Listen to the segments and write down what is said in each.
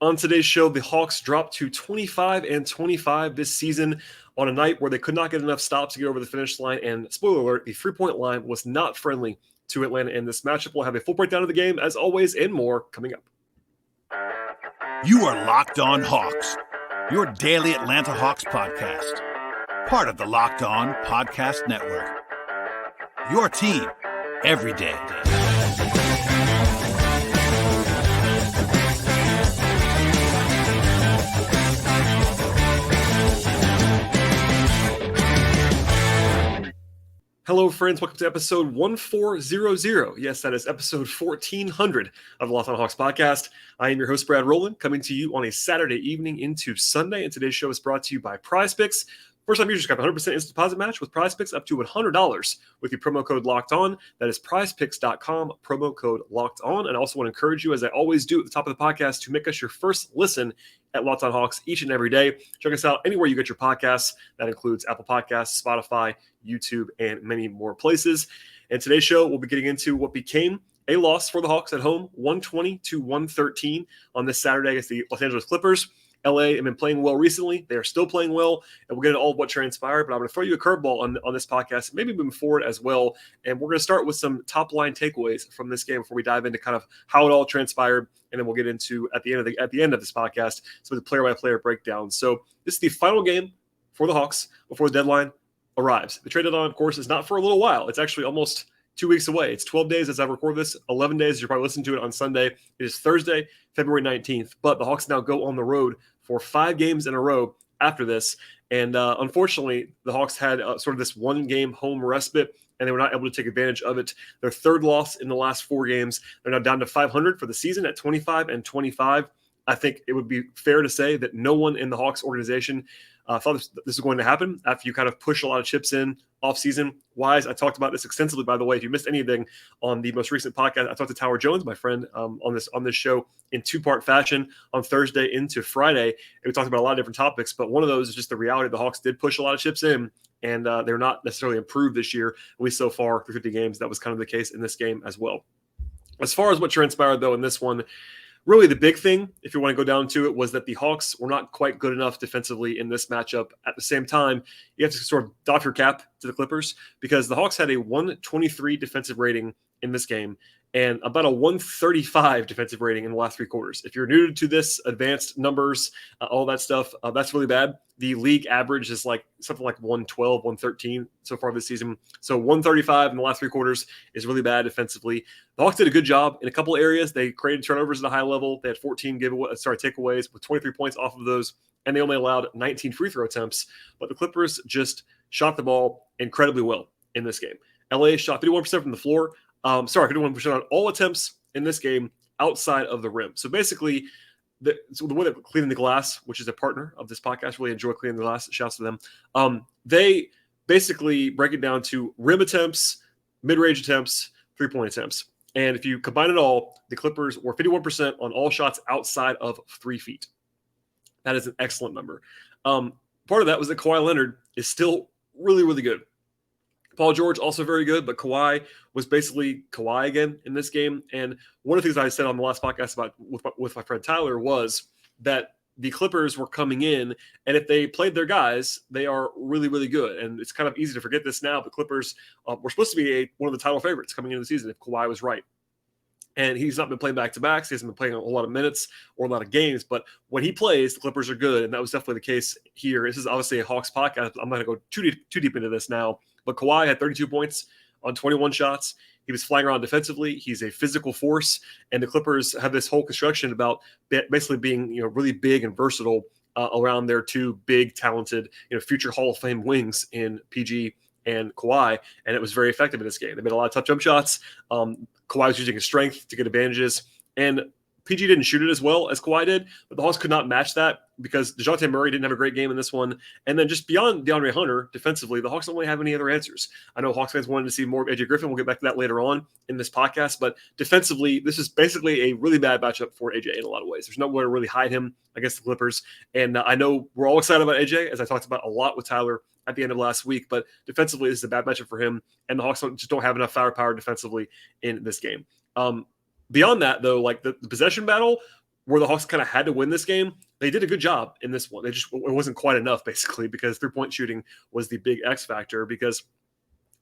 On today's show, the Hawks dropped to 25-25 this season on a night where they could not get enough stops to get over the finish line. And spoiler alert, the three-point line was not friendly to Atlanta in this matchup. We'll have a full breakdown of the game, as always, and more coming up. You are Locked On Hawks, your daily Atlanta Hawks podcast. Part of the Locked On Podcast Network. Your team every day. Hello, friends. Welcome to episode 1400. Yes, that is episode 1400 of the Locked On Hawks podcast. I am your host, Brad Rowland, coming to you on a Saturday evening into Sunday. And today's show is brought to you by PrizePicks. First time users got 100% instant deposit match with PrizePicks up to $100 with the promo code Locked On. That is PrizePicks.com, promo code Locked On. And I also want to encourage you, as I always do at the top of the podcast, to make us your first listen at Locked On Hawks each and every day. Check us out anywhere you get your podcasts. That includes Apple Podcasts, Spotify, YouTube, and many more places. And today's show, we'll be getting into what became a loss for the Hawks at home, 120-113 on this Saturday against the Los Angeles Clippers. LA have been playing well recently. They are still playing well, and we'll get into all of what transpired. But I'm going to throw you a curveball on this podcast, maybe moving forward as well. And we're going to start with some top-line takeaways from this game before we dive into kind of how it all transpired, and then we'll get into at the end of this podcast some of the player-by-player breakdown. So this is the final game for the Hawks before the deadline arrives. The trade deadline, of course, is not for a little while. It's actually almost 2 weeks away. It's 12 days as I record this, 11 days. You're probably listening to it on Sunday. It is Thursday, February 19th. But the Hawks now go on the road for 5 games in a row after this. And unfortunately, the Hawks had sort of this one-game home respite, and they were not able to take advantage of it. Their third loss in the last 4 games. They're now down to 500 for the season at 25-25. I think it would be fair to say that no one in the Hawks organization thought this was going to happen after you kind of push a lot of chips in off-season wise. I talked about this extensively, by the way. If you missed anything on the most recent podcast, I talked to Tower Jones, my friend, on this show in 2-part fashion on Thursday into Friday. And we talked about a lot of different topics, but one of those is just the reality the Hawks did push a lot of chips in, and they're not necessarily improved this year, at least so far through 50 games. That was kind of the case in this game as well. As far as what transpired, though, in this one, really, the big thing, if you want to go down to it, was that the Hawks were not quite good enough defensively in this matchup. At the same time, you have to sort of doff your cap to the Clippers because the Hawks had a 123 defensive rating in this game and about a 135 defensive rating in the last 3 quarters. If you're new to this, advanced numbers, all that stuff, that's really bad. The league average is like something like 112, 113 so far this season. So 135 in the last 3 quarters is really bad defensively. The Hawks did a good job in a couple areas. They created turnovers at a high level. They had 14 takeaways with 23 points off of those, and they only allowed 19 free throw attempts. But the Clippers just shot the ball incredibly well in this game. LA shot 51% from the floor. 51% on all attempts in this game outside of the rim. So basically, the way that Cleaning the Glass, which is a partner of this podcast, really enjoy Cleaning the Glass. Shouts to them. They basically break it down to rim attempts, mid-range attempts, three-point attempts. And if you combine it all, the Clippers were 51% on all shots outside of 3 feet. That is an excellent number. Part of that was that Kawhi Leonard is still really, really good. Paul George also very good, but Kawhi was basically Kawhi again in this game. And one of the things I said on the last podcast about with my friend Tyler was that the Clippers were coming in, and if they played their guys, they are really, really good. And it's kind of easy to forget this now, but Clippers were supposed to be one of the title favorites coming into the season if Kawhi was right. And he's not been playing back-to-backs. He hasn't been playing a lot of minutes or a lot of games. But when he plays, the Clippers are good, and that was definitely the case here. This is obviously a Hawks podcast. I'm not going to go too deep into this now. But Kawhi had 32 points on 21 shots. He was flying around defensively. He's a physical force. And the Clippers have this whole construction about basically being really big and versatile around their 2 big, talented future Hall of Fame wings in PG and Kawhi, and it was very effective in this game. They made a lot of tough jump shots. Kawhi was using his strength to get advantages, and PG didn't shoot it as well as Kawhi did, but the Hawks could not match that because DeJounte Murray didn't have a great game in this one. And then just beyond DeAndre Hunter, defensively, the Hawks don't really have any other answers. I know Hawks fans wanted to see more of AJ Griffin. We'll get back to that later on in this podcast. But defensively, this is basically a really bad matchup for AJ in a lot of ways. There's nowhere to really hide him against the Clippers. And I know we're all excited about AJ, as I talked about a lot with Tyler at the end of last week. But defensively, this is a bad matchup for him. And the Hawks just don't have enough firepower defensively in this game. Beyond that, though, like the possession battle where the Hawks kind of had to win this game, they did a good job in this one. It wasn't quite enough, basically, because 3-point shooting was the big X factor. Because,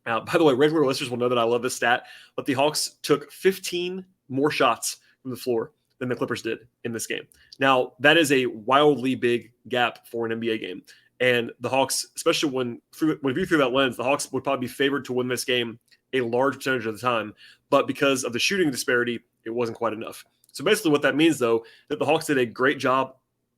by the way, regular listeners will know that I love this stat, but the Hawks took 15 more shots from the floor than the Clippers did in this game. Now, that is a wildly big gap for an NBA game. And the Hawks, especially when viewed through that lens, the Hawks would probably be favored to win this game a large percentage of the time. But because of the shooting disparity, it wasn't quite enough. So basically what that means, though, that the Hawks did a great job,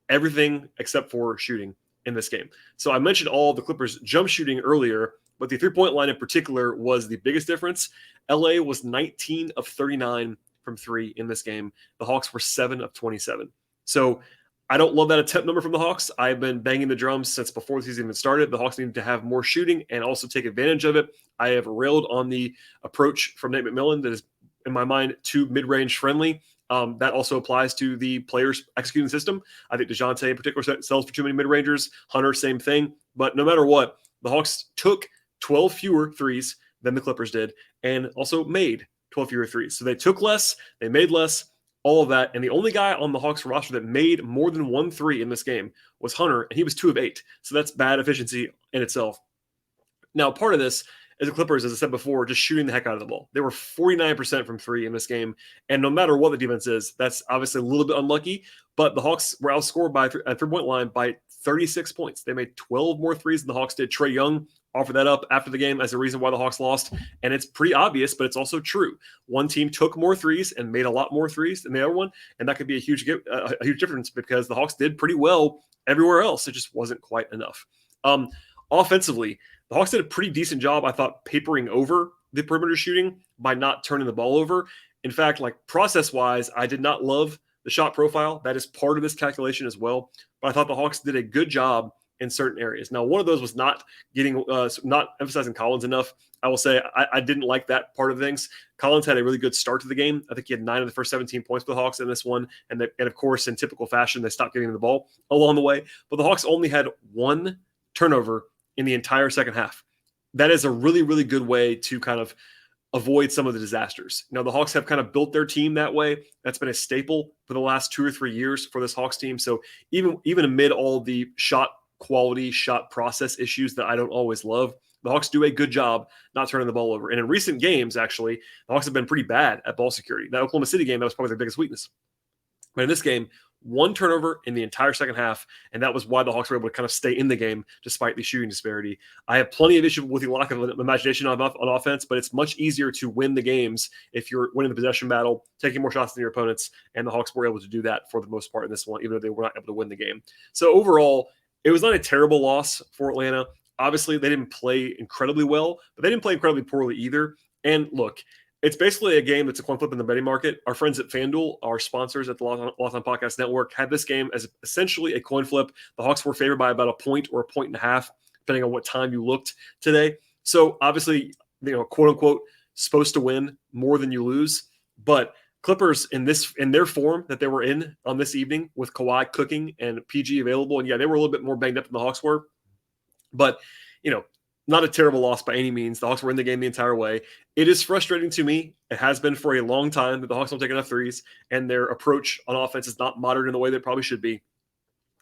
everything except for shooting in this game. So I mentioned all the Clippers jump shooting earlier, but the 3-point line in particular was the biggest difference. LA was 19 of 39 from 3 in this game. The Hawks were 7 of 27. So I don't love that attempt number from the Hawks. I've been banging the drums since before the season even started. The Hawks need to have more shooting and also take advantage of it. I have railed on the approach from Nate McMillan that is, in my mind, too mid-range friendly. That also applies to the players executing the system. I think DeJounte in particular sells for too many mid-rangers. Hunter, same thing. But no matter what, the Hawks took 12 fewer threes than the Clippers did and also made 12 fewer threes. So they took less, they made less, all of that. And the only guy on the Hawks roster that made more than 1 3 in this game was Hunter, and he was 2 of 8. So that's bad efficiency in itself. Now, part of this is the Clippers, as I said before, just shooting the heck out of the ball. They were 49% from 3 in this game. And no matter what the defense is, that's obviously a little bit unlucky. But the Hawks were outscored by a 3-point line by 36 points. They made 12 more threes than the Hawks did. Trae Young offered that up after the game as a reason why the Hawks lost. And it's pretty obvious, but it's also true. One team took more threes and made a lot more threes than the other one. And that could be a huge difference because the Hawks did pretty well everywhere else. It just wasn't quite enough. Offensively, the Hawks did a pretty decent job, I thought, papering over the perimeter shooting by not turning the ball over. In fact, like process-wise, I did not love the shot profile. That is part of this calculation as well. But I thought the Hawks did a good job in certain areas. Now, one of those was not emphasizing Collins enough. I will say I didn't like that part of things. Collins had a really good start to the game. I think he had 9 of the first 17 points for the Hawks in this one. And of course, in typical fashion, they stopped giving him the ball along the way. But the Hawks only had 1 turnover in the entire second half. That is a really, really good way to kind of avoid some of the disasters. Now, the Hawks have kind of built their team that way. That's been a staple for the last 2 or 3 years for this Hawks team. So even amid all the shot quality, shot process issues that I don't always love, the Hawks do a good job not turning the ball over. And in recent games, actually, the Hawks have been pretty bad at ball security. That Oklahoma City game, that was probably their biggest weakness. But in this game, 1 turnover in the entire second half, and that was why the Hawks were able to kind of stay in the game despite the shooting disparity. I have plenty of issue with the lack of imagination on offense, but it's much easier to win the games if you're winning the possession battle, taking more shots than your opponents, and the Hawks were able to do that for the most part in this one, even though they were not able to win the game. So overall, it was not a terrible loss for Atlanta. Obviously, they didn't play incredibly well, but they didn't play incredibly poorly either. And look, it's basically a game that's a coin flip in the betting market. Our friends at FanDuel, our sponsors at the Locked On Podcast Network, had this game as essentially a coin flip. The Hawks were favored by about a point or a point and a half, depending on what time you looked today. So obviously, quote unquote, supposed to win more than you lose. But Clippers in their form that they were in on this evening with Kawhi cooking and PG available, and yeah, they were a little bit more banged up than the Hawks were, but not a terrible loss by any means. The Hawks were in the game the entire way. It is frustrating to me. It has been for a long time that the Hawks don't take enough threes, and their approach on offense is not modern in the way they probably should be.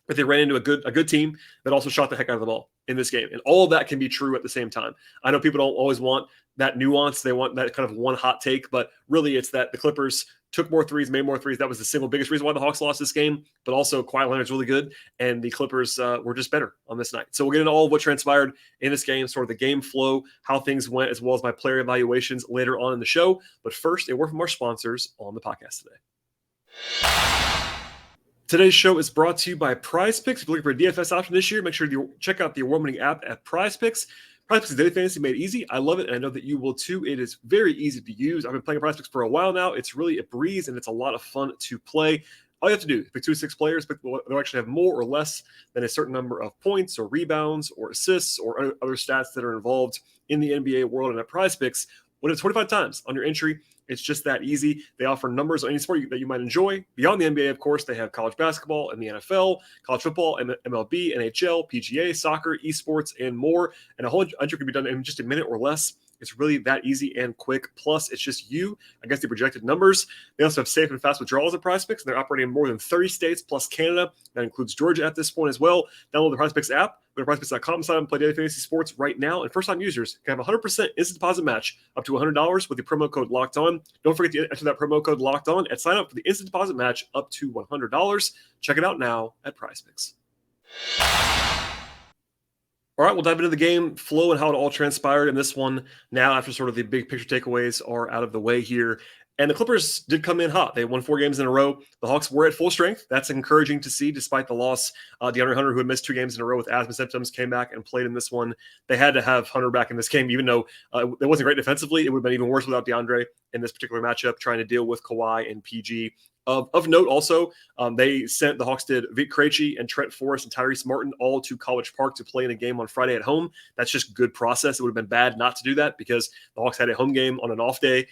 But they ran into a good team that also shot the heck out of the ball in this game. And all of that can be true at the same time. I know people don't always want that nuance. They want that kind of one hot take, but really it's that the Clippers took more threes, made more threes. That was the single biggest reason why the Hawks lost this game, but also Kawhi Leonard's really good, and the Clippers were just better on this night. So we'll get into all of what transpired in this game, sort of the game flow, how things went, as well as my player evaluations later on in the show. But first, a word from our sponsors on the podcast today. Today's show is brought to you by PrizePicks. If you're looking for a DFS option this year, make sure you check out the award-winning app at PrizePicks. PrizePicks is daily fantasy made easy. I love it, and I know that you will too. It is very easy to use. I've been playing PrizePicks for a while now. It's really a breeze, and it's a lot of fun to play. All you have to do is pick 2 to 6 players, but they'll actually have more or less than a certain number of points or rebounds or assists or other stats that are involved in the NBA world. And at PrizePicks, win it 25 times on your entry. It's just that easy. They offer numbers on any sport that you might enjoy. Beyond the NBA, of course, they have college basketball and the NFL, college football, MLB, NHL, PGA, soccer, esports, and more. And a whole entry can be done in just a minute or less. It's really that easy and quick. Plus, it's just you against the projected numbers. They also have safe and fast withdrawals at PrizePicks, and they're operating in more than 30 states plus Canada. That includes Georgia at this point as well. Download the PrizePicks app. Go to PrizePicks.com, sign up and play daily fantasy sports right now. And first-time users can have a 100% instant deposit match up to $100 with the promo code Locked On. Don't forget to enter that promo code Locked On and sign up for the instant deposit match up to $100. Check it out now at PrizePicks. All right, we'll dive into the game flow and how it all transpired in this one now after sort of the big picture takeaways are out of the way here. And the Clippers did come in hot. They won 4 games in a row. The Hawks were at full strength. That's encouraging to see despite the loss. DeAndre Hunter, who had missed 2 games in a row with asthma symptoms, came back and played in this one. They had to have Hunter back in this game, even though it wasn't great defensively. It would have been even worse without DeAndre in this particular matchup, trying to deal with Kawhi and PG. Of note also, the Hawks did Vic Krejci and Trent Forrest and Tyrese Martin all to College Park to play in a game on Friday at home. That's just good process. It would have been bad not to do that because the Hawks had a home game on an off day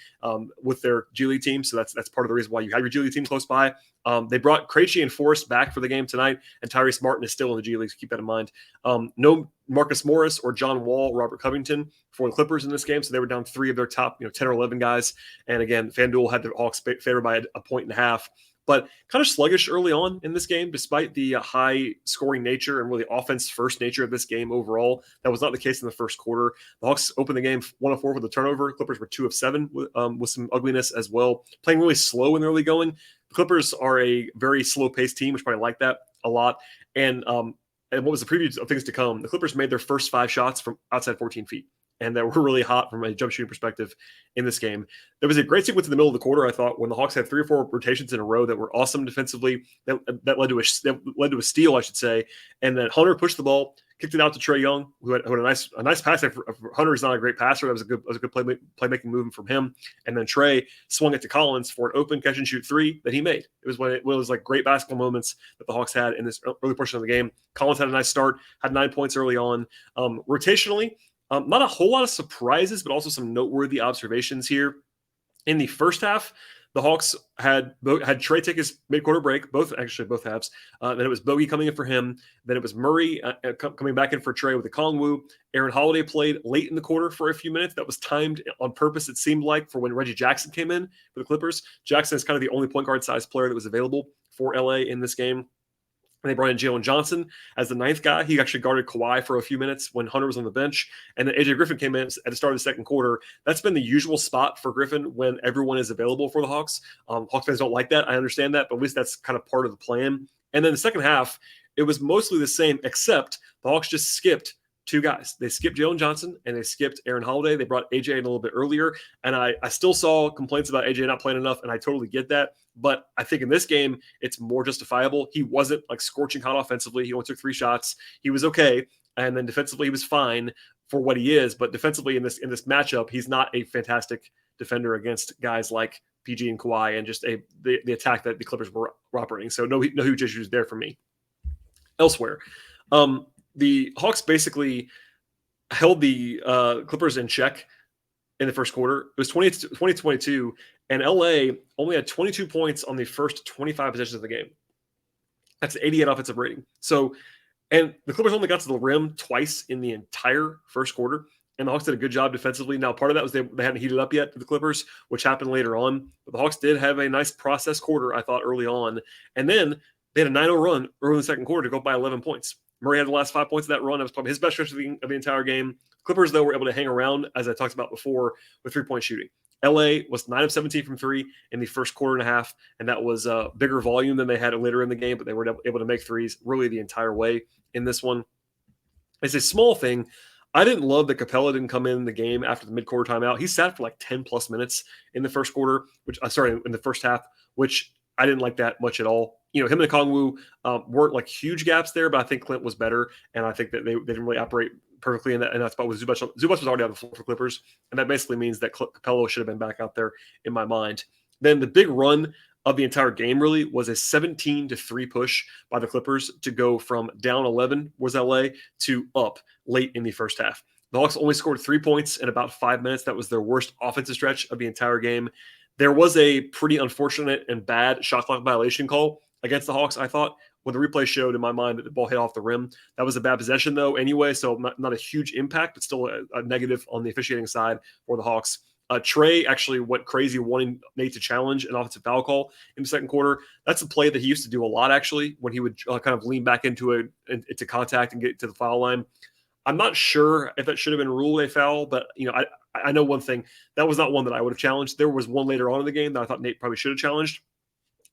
with their G League team. So that's part of the reason why you have your G League team close by. They brought Krejci and Forrest back for the game tonight, and Tyrese Martin is still in the G League, so keep that in mind. No Marcus Morris or John Wall, Robert Covington for the Clippers in this game, so they were down 3 of their top 10 or 11 guys. And again, FanDuel had the Hawks favored by a 1.5. But kind of sluggish early on in this game, despite the high scoring nature and really offense first nature of this game overall. That was not the case in the first quarter. The Hawks opened the game 1 of 4 with a turnover. Clippers were 2 of 7 with some ugliness as well. Playing really slow in the early going. The Clippers are a very slow paced team, which probably like that a lot. And what was the preview of things to come? The Clippers made their first 5 shots from outside 14 feet. And that were really hot from a jump shooting perspective in this game. There was a great sequence in the middle of the quarter, I thought, when the Hawks had 3 or 4 rotations in a row that were awesome defensively. That led to a steal, I should say. And then Hunter pushed the ball, kicked it out to Trae Young, who had a nice pass. Hunter is not a great passer. That was a good playmaking move from him. And then Trae swung it to Collins for an open catch and shoot 3 that he made. It was like great basketball moments that the Hawks had in this early portion of the game. Collins had a nice start, had 9 points early on. Rotationally, not a whole lot of surprises, but also some noteworthy observations here. In the first half, the Hawks had Trae take his mid-quarter break, both halves. Then it was Bogey coming in for him. Then it was Murray coming back in for Trae with the Kongwu. Aaron Holiday played late in the quarter for a few minutes. That was timed on purpose, it seemed like, for when Reggie Jackson came in for the Clippers. Jackson is kind of the only point guard size player that was available for LA in this game. And they brought in Jalen Johnson as the 9th guy. He actually guarded Kawhi for a few minutes when Hunter was on the bench. And then AJ Griffin came in at the start of the second quarter. That's been the usual spot for Griffin when everyone is available for the Hawks. Hawks fans don't like that. I understand that, but at least that's kind of part of the plan. And then the second half, it was mostly the same, except the Hawks just skipped 2 guys. They skipped Jalen Johnson and they skipped Aaron Holiday. They brought AJ in a little bit earlier. And I still saw complaints about AJ not playing enough, and I totally get that. But I think in this game, it's more justifiable. He wasn't like scorching hot offensively. He only took 3 shots. He was okay. And then defensively, he was fine for what he is. But defensively in this matchup, he's not a fantastic defender against guys like PG and Kawhi and just the attack that the Clippers were operating. So no huge issues there for me. Elsewhere, the Hawks basically held the Clippers in check in the first quarter. It was 20-22, and LA only had 22 points on the first 25 possessions of the game. That's an 88 offensive rating. So, and the Clippers only got to the rim twice in the entire first quarter, and the Hawks did a good job defensively. Now, part of that was they hadn't heated up yet to the Clippers, which happened later on. But the Hawks did have a nice process quarter, I thought, early on. And then they had a 9-0 run early in the second quarter to go up by 11 points. Murray had the last 5 points of that run. That was probably his best stretch of the entire game. Clippers, though, were able to hang around, as I talked about before, with 3-point shooting. LA was 9 of 17 from 3 in the first quarter and a half, and that was a bigger volume than they had later in the game, but they were able to make threes really the entire way in this one. It's a small thing. I didn't love that Capella didn't come in the game after the mid-quarter timeout. He sat for like 10-plus minutes in the first quarter, in the first half, which I didn't like that much at all. Him and Kongwu weren't like huge gaps there, but I think Clint was better, and I think that they didn't really operate perfectly in that spot with Zubac. Zubac was already on the floor for Clippers, and that basically means that Capello should have been back out there in my mind. Then the big run of the entire game really was a 17-3 push by the Clippers to go from down 11 was LA to up late in the first half. The Hawks only scored 3 points in about 5 minutes. That was their worst offensive stretch of the entire game. There was a pretty unfortunate and bad shot clock violation call against the Hawks, I thought, when the replay showed in my mind that the ball hit off the rim. That was a bad possession, though, anyway, so not a huge impact, but still a negative on the officiating side for the Hawks. Trey actually went crazy wanting Nate to challenge an offensive foul call in the second quarter. That's a play that he used to do a lot, actually, when he would kind of lean back into contact and get to the foul line. I'm not sure if that should have been ruled a foul, but I know one thing. That was not one that I would have challenged. There was one later on in the game that I thought Nate probably should have challenged.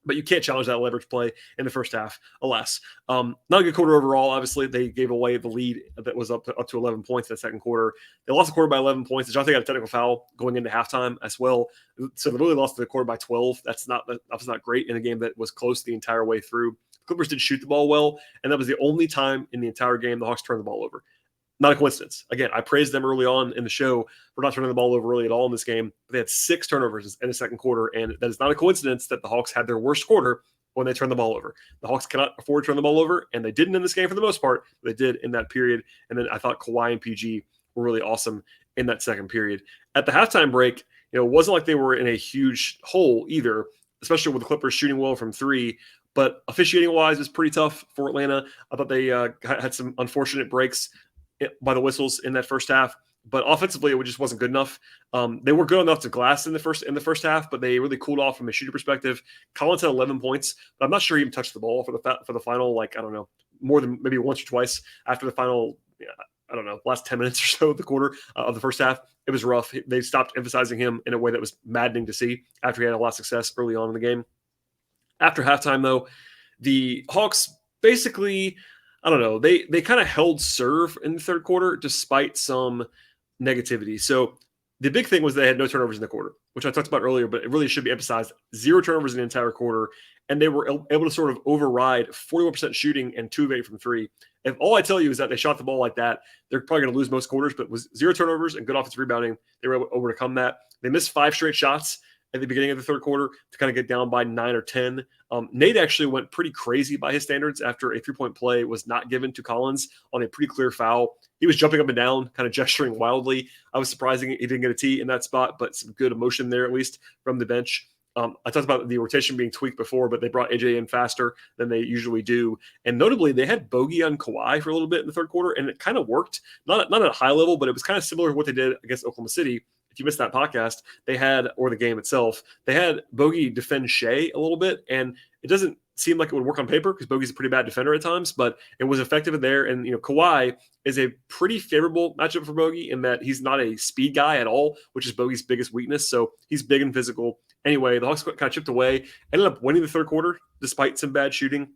But you can't challenge that leverage play in the first half, alas. Not a good quarter overall. Obviously, they gave away the lead that was up to 11 points in the second quarter. They lost the quarter by 11 points. DeJounte got a technical foul going into halftime as well. So they really lost the quarter by 12. That was not great in a game that was close the entire way through. Clippers did shoot the ball well, and that was the only time in the entire game the Hawks turned the ball over. Not a coincidence. Again, I praised them early on in the show for not turning the ball over really at all in this game. They had 6 turnovers in the second quarter, and that is not a coincidence that the Hawks had their worst quarter when they turned the ball over. The Hawks cannot afford to turn the ball over, and they didn't in this game for the most part. But they did in that period, and then I thought Kawhi and PG were really awesome in that second period. At the halftime break, it wasn't like they were in a huge hole either, especially with the Clippers shooting well from 3. But officiating-wise, it was pretty tough for Atlanta. I thought they had some unfortunate breaks by the whistles in that first half, but offensively it just wasn't good enough. They were good enough to glass in the first half, but they really cooled off from a shooting perspective. Collins had 11 points, but I'm not sure he even touched the ball for the final, more than maybe once or twice after the final. Last 10 minutes or so of the quarter of the first half. It was rough. They stopped emphasizing him in a way that was maddening to see after he had a lot of success early on in the game. After halftime, though, the Hawks basically, they kind of held serve in the third quarter despite some negativity. So the big thing was they had no turnovers in the quarter, which I talked about earlier, but it really should be emphasized. 0 turnovers in the entire quarter, and they were able to sort of override 41% shooting and 2 of 8 from 3. If all I tell you is that they shot the ball like that, they're probably going to lose most quarters, but with 0 turnovers and good offensive rebounding, they were able to overcome that. They missed 5 straight shots at the beginning of the third quarter to kind of get down by 9 or 10. Nate actually went pretty crazy by his standards after a 3-point play was not given to Collins on a pretty clear foul. He was jumping up and down, kind of gesturing wildly. I was surprised he didn't get a tee in that spot, but some good emotion there, at least from the bench. I talked about the rotation being tweaked before, but they brought AJ in faster than they usually do. And notably, they had bogey on Kawhi for a little bit in the third quarter, and it kind of worked. Not at a high level, but it was kind of similar to what they did against Oklahoma City. If you missed that podcast, or the game itself, they had Bogey defend Shea a little bit, and it doesn't seem like it would work on paper because Bogey's a pretty bad defender at times, but it was effective in there. And Kawhi is a pretty favorable matchup for Bogey in that he's not a speed guy at all, which is Bogey's biggest weakness. So he's big and physical. Anyway, the Hawks kind of chipped away, ended up winning the third quarter despite some bad shooting.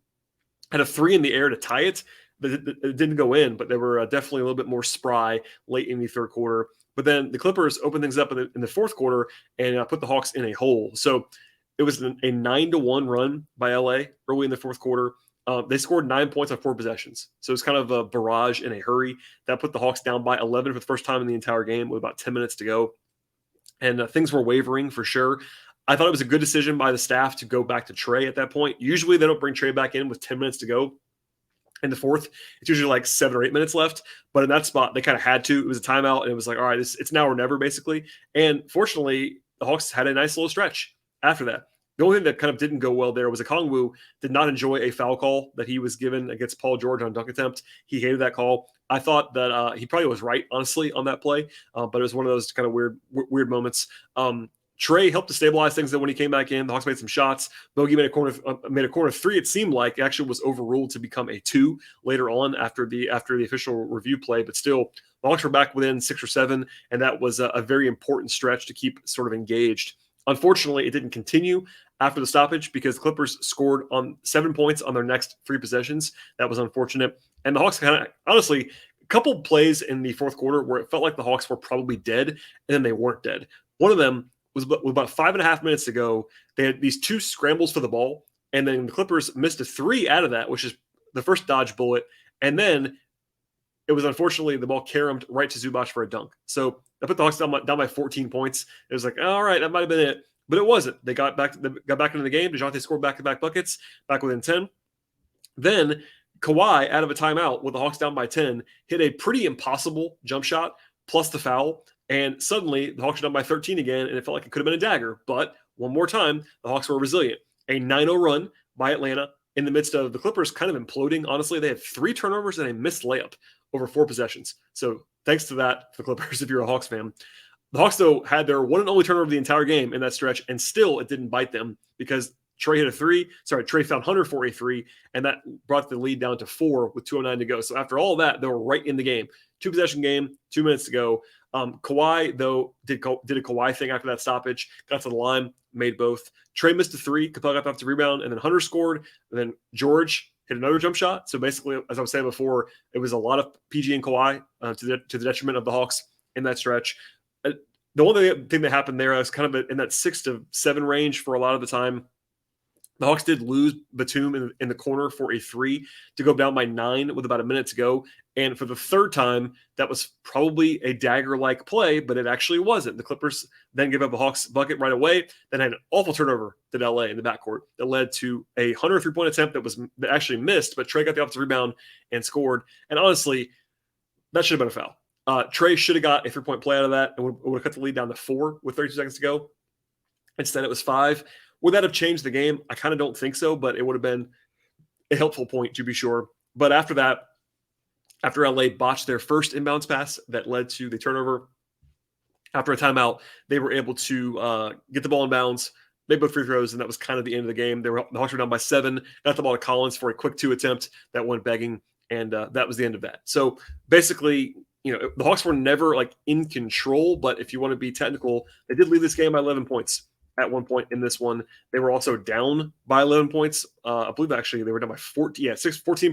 Had a 3 in the air to tie it, but it didn't go in. But they were definitely a little bit more spry late in the third quarter. But then the Clippers opened things up in the fourth quarter and put the Hawks in a hole. So it was a 9-1 run by LA early in the fourth quarter. They scored 9 points on 4 possessions. So it's kind of a barrage in a hurry. That put the Hawks down by 11 for the first time in the entire game with about 10 minutes to go. And things were wavering for sure. I thought it was a good decision by the staff to go back to Trey at that point. Usually they don't bring Trey back in with 10 minutes to go. In the fourth, it's usually like 7 or 8 minutes left. But in that spot, they kind of had to. It was a timeout, and it was like, all right, it's now or never, basically. And fortunately, the Hawks had a nice little stretch after that. The only thing that kind of didn't go well there was Okongwu did not enjoy a foul call that he was given against Paul George on a dunk attempt. He hated that call. I thought that he probably was right, honestly, on that play. But it was one of those kind of weird moments. Trey helped to stabilize things. Then when he came back in, the Hawks made some shots. Bogey made a corner 3. It seemed like it actually was overruled to become a 2 later on after the official review play. But still, the Hawks were back within 6 or 7, and that was a very important stretch to keep sort of engaged. Unfortunately, it didn't continue after the stoppage because the Clippers scored on 7 points on their next 3 possessions. That was unfortunate. And the Hawks kind of, honestly, a couple plays in the fourth quarter where it felt like the Hawks were probably dead, and then they weren't dead. One of them was with about 5.5 minutes to go. They had these 2 scrambles for the ball, and then the Clippers missed a 3 out of that, which is the first dodge bullet. And then it was unfortunately the ball caromed right to Zubac for a dunk. So that put the Hawks down by 14 points. It was like, all right, that might have been it. But it wasn't. They got back into the game. DeJounte scored back-to-back buckets, back within 10. Then Kawhi, out of a timeout with the Hawks down by 10, hit a pretty impossible jump shot plus the foul. And suddenly, the Hawks were down by 13 again, and it felt like it could have been a dagger. But one more time, the Hawks were resilient. A 9-0 run by Atlanta in the midst of the Clippers kind of imploding. Honestly, they had 3 turnovers and a missed layup over 4 possessions. So thanks to that for the Clippers if you're a Hawks fan. The Hawks, though, had their one and only turnover of the entire game in that stretch, and still it didn't bite them because Trey hit a 3. Sorry, Trey found Hunter for a 3, and that brought the lead down to 4 with 2:09 to go. So after all that, they were right in the game. 2-possession game, 2 minutes to go. Kawhi, though, did a Kawhi thing after that stoppage, got to the line, made both. Trey missed a 3, Capella got off the rebound, and then Hunter scored, and then George hit another jump shot. So basically, as I was saying before, it was a lot of PG and Kawhi to the detriment of the Hawks in that stretch. The only thing that happened there was kind of in that 6 to 7 range for a lot of the time. The Hawks did lose Batum in the corner for a 3 to go down by 9 with about a minute to go. And for the third time, that was probably a dagger-like play, but it actually wasn't. The Clippers then gave up a Hawks bucket right away, then had an awful turnover to LA in the backcourt that led to a Hunter three-point attempt that actually missed, but Trey got the offensive rebound and scored. And honestly, that should have been a foul. Trey should have got a three-point play out of that and would have cut the lead down to 4 with 32 seconds to go. Instead, it was 5. Would that have changed the game? I kind of don't think so, but it would have been a helpful point to be sure. But after that, after LA botched their first inbounds pass that led to the turnover, after a timeout, they were able to get the ball in bounds, make both free throws, and that was kind of the end of the game. The Hawks were down by 7, got the ball to Collins for a quick 2 attempt that went begging, and that was the end of that. So basically, the Hawks were never like in control, but if you want to be technical, they did lead this game by 11 points. At one point in this one, they were also down by 11 points. I believe actually they were down by 14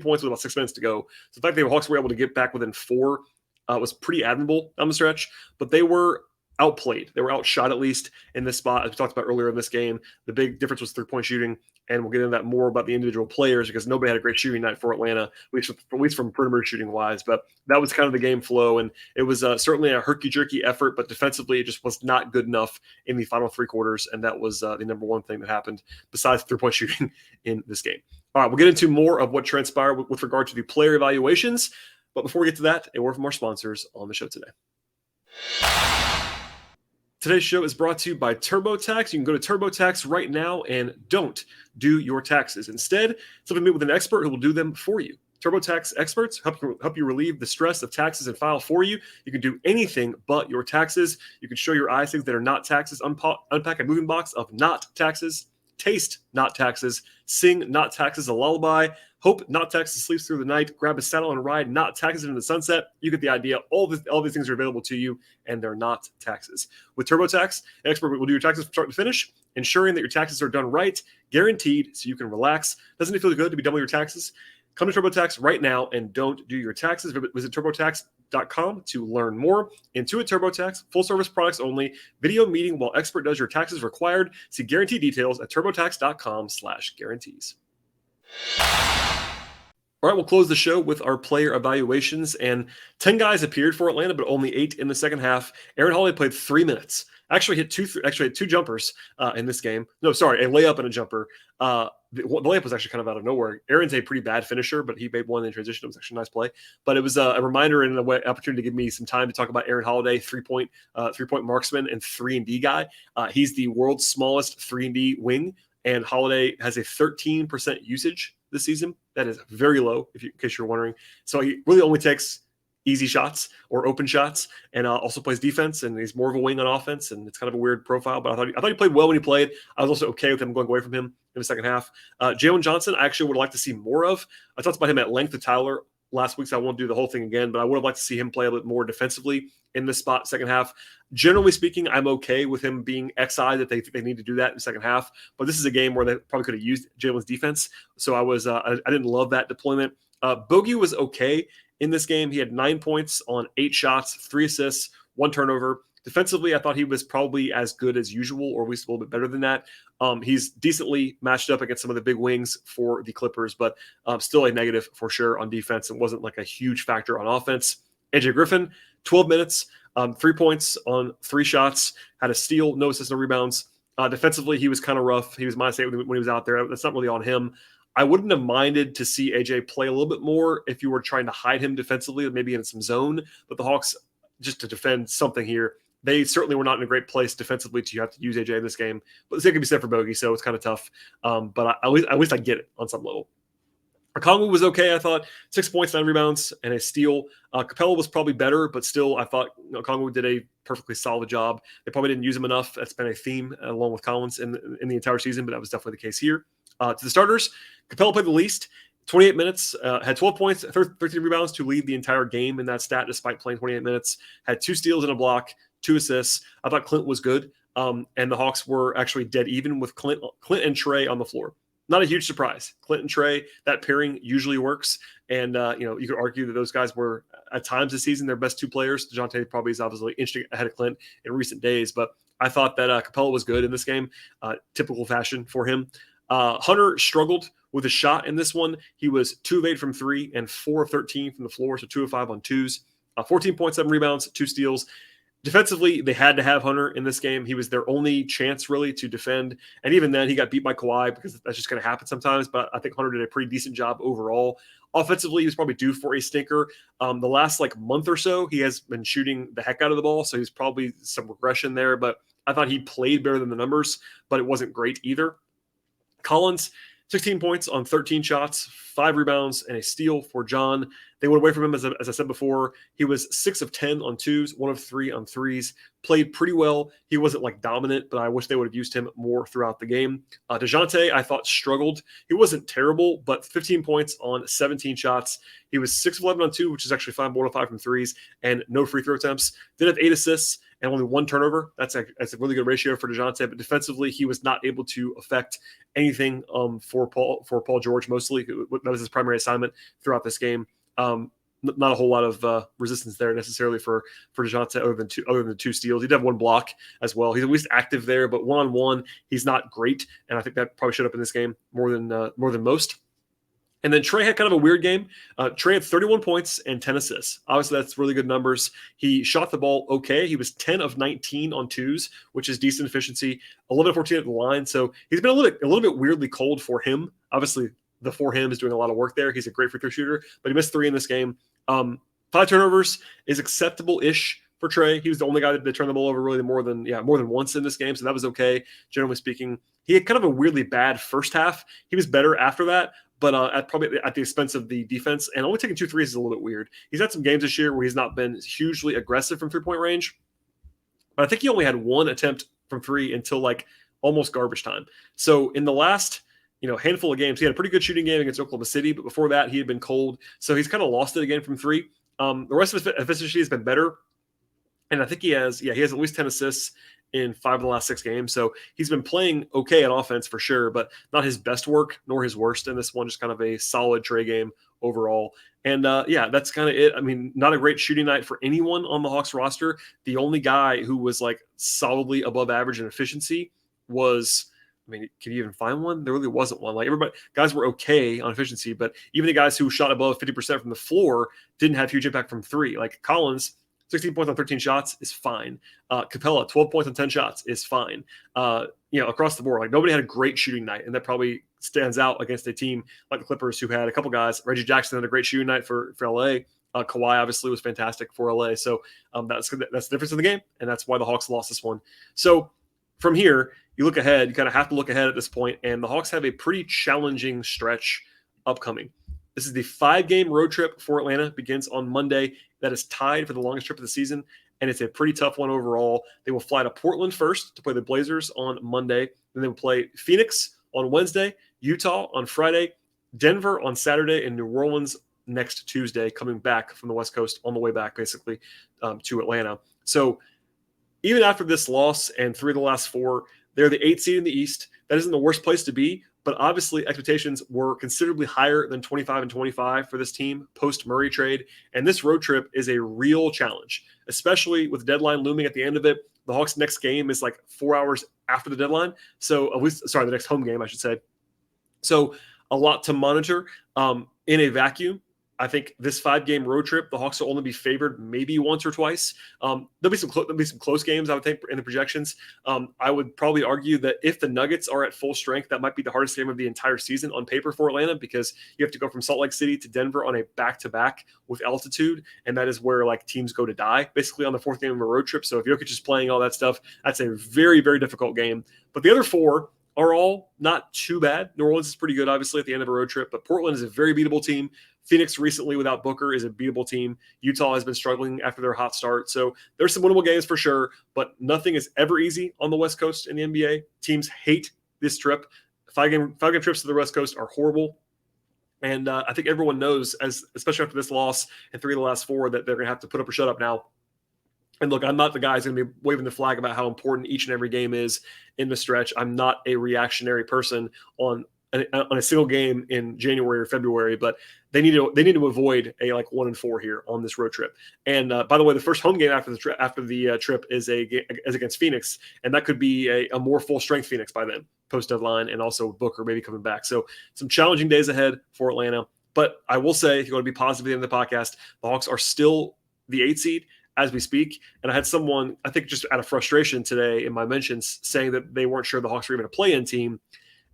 points with about 6 minutes to go. So the fact that the Hawks were able to get back within 4 was pretty admirable on the stretch, but they were outplayed. They were outshot at least in this spot. As we talked about earlier in this game, the big difference was 3-point shooting, and we'll get into that more about the individual players because nobody had a great shooting night for Atlanta, at least from perimeter shooting wise. But that was kind of the game flow, and it was certainly a herky-jerky effort, but defensively it just was not good enough in the final 3 quarters, and that was the number one thing that happened besides 3-point shooting in this game. All right, we'll get into more of what transpired with regard to the player evaluations, but before we get to that, a word from our sponsors on the show today. Today's show is brought to you by TurboTax. You can go to TurboTax right now and don't do your taxes. Instead, simply meet with an expert who will do them for you. TurboTax experts help you relieve the stress of taxes and file for you. You can do anything but your taxes. You can show your eyes things that are not taxes, unpack a moving box of not taxes, taste not taxes, sing not taxes a lullaby, hope not taxes sleeps through the night, grab a saddle and ride not taxes into the sunset. You get the idea. All these things are available to you, and they're not taxes. With TurboTax, an expert will do your taxes from start to finish, ensuring that your taxes are done right, guaranteed, so you can relax. Doesn't it feel good to be done with your taxes? Come to TurboTax right now and don't do your taxes. Visit TurboTax.com to learn more. Intuit TurboTax, full-service products only. Video meeting while expert does your taxes required. See guarantee details at TurboTax.com/guarantees. All right, we'll close the show with our player evaluations. And 10 guys appeared for Atlanta, but only 8 in the second half. Aaron Holiday played 3 minutes. Actually hit 2 jumpers in this game. No, sorry, a layup and a jumper. The layup was actually kind of out of nowhere. Aaron's a pretty bad finisher, but he made one in transition. It was actually a nice play. But it was a reminder and an opportunity to give me some time to talk about Aaron Holiday, three-point marksman and 3-and-D guy. He's the world's smallest 3-and-D wing, and Holiday has a 13% usage this season. That is very low, in case you're wondering. So he really only takes easy shots or open shots, and also plays defense, and he's more of a wing on offense, and it's kind of a weird profile, but I thought he played well when he played. I was also okay with him going away from him in the second half. Jalen Johnson, I actually would like to see more of. I talked about him at length with Tyler last week, so I won't do the whole thing again, but I would have liked to see him play a bit more defensively in this spot second half. Generally speaking, I'm okay with him being XI that they think they need to do that in the second half, but this is a game where they probably could have used Jalen's defense, so I didn't love that deployment. Bogey was okay in this game. He had 9 points on 8 shots, 3 assists, 1 turnover. Defensively, I thought he was probably as good as usual, or at least a little bit better than that. He's decently matched up against some of the big wings for the Clippers, but still a negative for sure on defense. It wasn't like a huge factor on offense. AJ Griffin, 12 minutes, 3 points on 3 shots, had a steal, no assists, no rebounds. Defensively, he was kind of rough. He was -8 when he was out there. That's not really on him. I wouldn't have minded to see AJ play a little bit more if you were trying to hide him defensively, maybe in some zone. But the Hawks, just to defend something here, they certainly were not in a great place defensively to have to use AJ in this game. But the same can be said for Bogey, so it's kind of tough. But at least I get it on some level. Okongwu was okay, I thought. 6 points, 9 rebounds, and a steal. Capella was probably better, but still, I thought Okongwu did a perfectly solid job. They probably didn't use him enough. That's been a theme along with Collins in the entire season, but that was definitely the case here. To the starters, Capella played the least. 28 minutes, had 12 points, 13 rebounds to lead the entire game in that stat despite playing 28 minutes. Had 2 steals and a block, 2 assists. I thought Clint was good, and the Hawks were actually dead even with Clint and Trey on the floor. Not a huge surprise. Clint and Trey, that pairing usually works. And, you could argue that those guys were, at times this season, their best 2 players. DeJounte probably is obviously inching ahead of Clint in recent days. But I thought that Capella was good in this game, typical fashion for him. Hunter struggled with a shot in this one. He was 2 of 8 from 3 and 4 of 13 from the floor, so 2 of 5 on 2s. 14.7 rebounds, 2 steals. Defensively, they had to have Hunter in this game. He was their only chance, really, to defend. And even then, he got beat by Kawhi because that's just going to happen sometimes. But I think Hunter did a pretty decent job overall. Offensively, he was probably due for a stinker. The last month or so, he has been shooting the heck out of the ball. So he's probably some regression there. But I thought he played better than the numbers, but it wasn't great either. Collins, 16 points on 13 shots, 5 rebounds, and a steal for John. They went away from him, as I said before. He was 6 of 10 on 2s, 1 of 3 on 3s. Played pretty well. He wasn't dominant, but I wish they would have used him more throughout the game. DeJounte, I thought, struggled. He wasn't terrible, but 15 points on 17 shots. He was 6 of 11 on 2, which is actually fine, 1 of 5 from 3s, and no free throw attempts. Did have 8 assists and only 1 turnover. That's a really good ratio for DeJounte, but defensively, he was not able to affect anything for Paul George mostly. That was his primary assignment throughout this game. Not a whole lot of resistance there necessarily for DeJounte other than the 2 steals. He did have 1 block as well. He's at least active there, but one-on-one, he's not great, and I think that probably showed up in this game more than most. And then Trey had kind of a weird game. Trey had 31 points and 10 assists. Obviously, that's really good numbers. He shot the ball okay. He was 10 of 19 on 2s, which is decent efficiency. 11 of 14 at the line. So he's been a little bit weirdly cold for him. Obviously, the for him is doing a lot of work there. He's a great free throw shooter, but he missed 3 in this game. 5 turnovers is acceptable-ish for Trey. He was the only guy that turned the ball over really more than once in this game, so that was okay, generally speaking. He had kind of a weirdly bad first half. He was better after that, but probably at the expense of the defense. And only taking 2 threes is a little bit weird. He's had some games this year where he's not been hugely aggressive from 3-point range, but I think he only had 1 attempt from 3 until almost garbage time. So in the last handful of games, he had a pretty good shooting game against Oklahoma City, but before that, he had been cold. So he's kind of lost it again from 3. The rest of his efficiency has been better. And I think he has at least 10 assists in 5 of the last 6 games. So he's been playing okay on offense for sure, but not his best work nor his worst in this one. Just kind of a solid Trey game overall. And that's kind of it. I mean, not a great shooting night for anyone on the Hawks roster. The only guy who was solidly above average in efficiency was, can you even find one? There really wasn't one. Guys were okay on efficiency, but even the guys who shot above 50% from the floor didn't have huge impact from 3. Collins, 16 points on 13 shots is fine. Capella, 12 points on 10 shots is fine. Across the board, nobody had a great shooting night, and that probably stands out against a team like the Clippers who had a couple guys. Reggie Jackson had a great shooting night for LA. Kawhi obviously was fantastic for LA. So that's the difference in the game, and that's why the Hawks lost this one. So from here, you look ahead, you kind of have to look ahead at this point, and the Hawks have a pretty challenging stretch upcoming. This is the 5-game road trip for Atlanta, begins on Monday. That is tied for the longest trip of the season, and it's a pretty tough one overall. They will fly to Portland first to play the Blazers on Monday. Then they will play Phoenix on Wednesday, Utah on Friday, Denver on Saturday, and New Orleans next Tuesday, coming back from the West Coast on the way back, basically, to Atlanta. So even after this loss and 3 of the last 4, they're the 8th seed in the East. That isn't the worst place to be, but obviously expectations were considerably higher than 25-25 for this team post-Murray trade, and this road trip is a real challenge, especially with the deadline looming at the end of it. The Hawks' next game is 4 hours after the deadline, so the next home game, I should say. So a lot to monitor. In a vacuum, I think this 5-game road trip, the Hawks will only be favored maybe once or twice. There'll be some close games, I would think, in the projections. I would probably argue that if the Nuggets are at full strength, that might be the hardest game of the entire season on paper for Atlanta, because you have to go from Salt Lake City to Denver on a back-to-back with altitude, and that is where like teams go to die, basically on the 4th game of a road trip. So if Jokic is playing all that stuff, that's a very, very difficult game. But the other 4 are all not too bad. New Orleans is pretty good, obviously, at the end of a road trip, but Portland is a very beatable team. Phoenix recently without Booker is a beatable team. Utah has been struggling after their hot start. So there's some winnable games for sure, but nothing is ever easy on the West Coast in the NBA. Teams hate this trip. 5-game trips to the West Coast are horrible. And I think everyone knows, especially after this loss and 3 of the last 4, that they're going to have to put up or shut up now. And look, I'm not the guy who's going to be waving the flag about how important each and every game is in the stretch. I'm not a reactionary person on a single game in January or February, but they need to avoid a 1-4 here on this road trip. And by the way, the first home game after the trip is against Phoenix, and that could be a more full strength Phoenix by then, post deadline, and also Booker maybe coming back. So some challenging days ahead for Atlanta. But I will say, if you want to be positive at the end of the podcast, the Hawks are still the 8 seed as we speak. And I had someone, I think just out of frustration today in my mentions, saying that they weren't sure the Hawks were even a play-in team.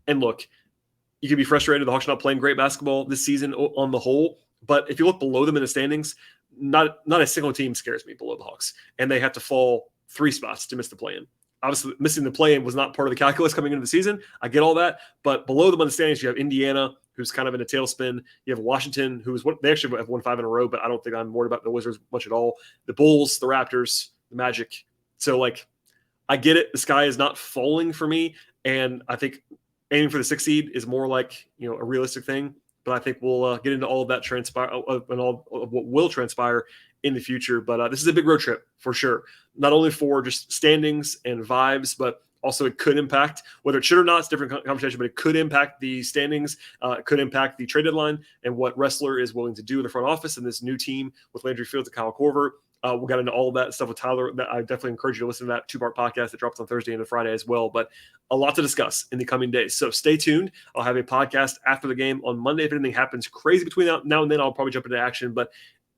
And look, you can be frustrated. The Hawks are not playing great basketball this season on the whole. But if you look below them in the standings, not a single team scares me below the Hawks. And they have to fall 3 spots to miss the play-in. Obviously, missing the play-in was not part of the calculus coming into the season. I get all that. But below them on the standings, you have Indiana, who's kind of in a tailspin. You have Washington, they actually have won 5 in a row, but I don't think I'm worried about the Wizards much at all. The Bulls, the Raptors, the Magic. So, I get it. The sky is not falling for me. And I think aiming for the 6th seed is more like, a realistic thing. But I think we'll get into all of that and all of what will transpire in the future. But this is a big road trip for sure. Not only for just standings and vibes, but also it could impact, whether it should or not, it's a different conversation, but it could impact the standings. It could impact the trade deadline and what Wrestler is willing to do in the front office and this new team with Landry Fields and Kyle Korver. We'll get into all of that stuff with Tyler. I definitely encourage you to listen to that 2-part podcast that drops on Thursday and Friday as well. But a lot to discuss in the coming days. So stay tuned. I'll have a podcast after the game on Monday. If anything happens crazy between now and then, I'll probably jump into action. But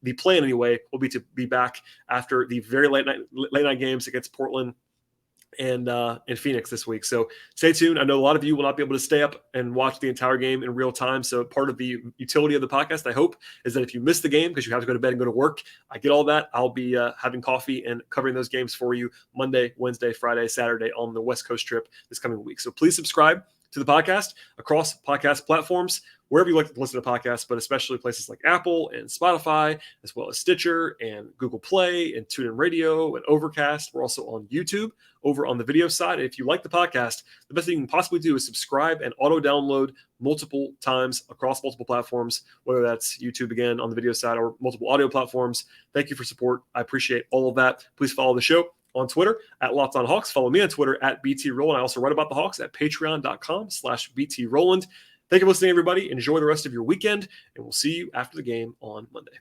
the plan anyway will be to be back after the very late night games against Portland and Phoenix this week. So stay tuned. I know a lot of you will not be able to stay up and watch the entire game in real time. So part of the utility of the podcast, I hope, is that if you miss the game because you have to go to bed and go to work, I get all that. I'll be having coffee and covering those games for you Monday, Wednesday, Friday, Saturday on the West Coast trip this coming week. So please subscribe to the podcast across podcast platforms, wherever you like to listen to podcasts, but especially places like Apple and Spotify, as well as Stitcher and Google Play and TuneIn Radio and Overcast. We're also on YouTube over on the video side. And if you like the podcast, the best thing you can possibly do is subscribe and auto-download multiple times across multiple platforms, whether that's YouTube again on the video side or multiple audio platforms. Thank you for support. I appreciate all of that. Please follow the show on Twitter at Locked On Hawks. Follow me on Twitter at BT Rowland. I also write about the Hawks at patreon.com/BT Rowland. Thank you for listening, everybody. Enjoy the rest of your weekend, and we'll see you after the game on Monday.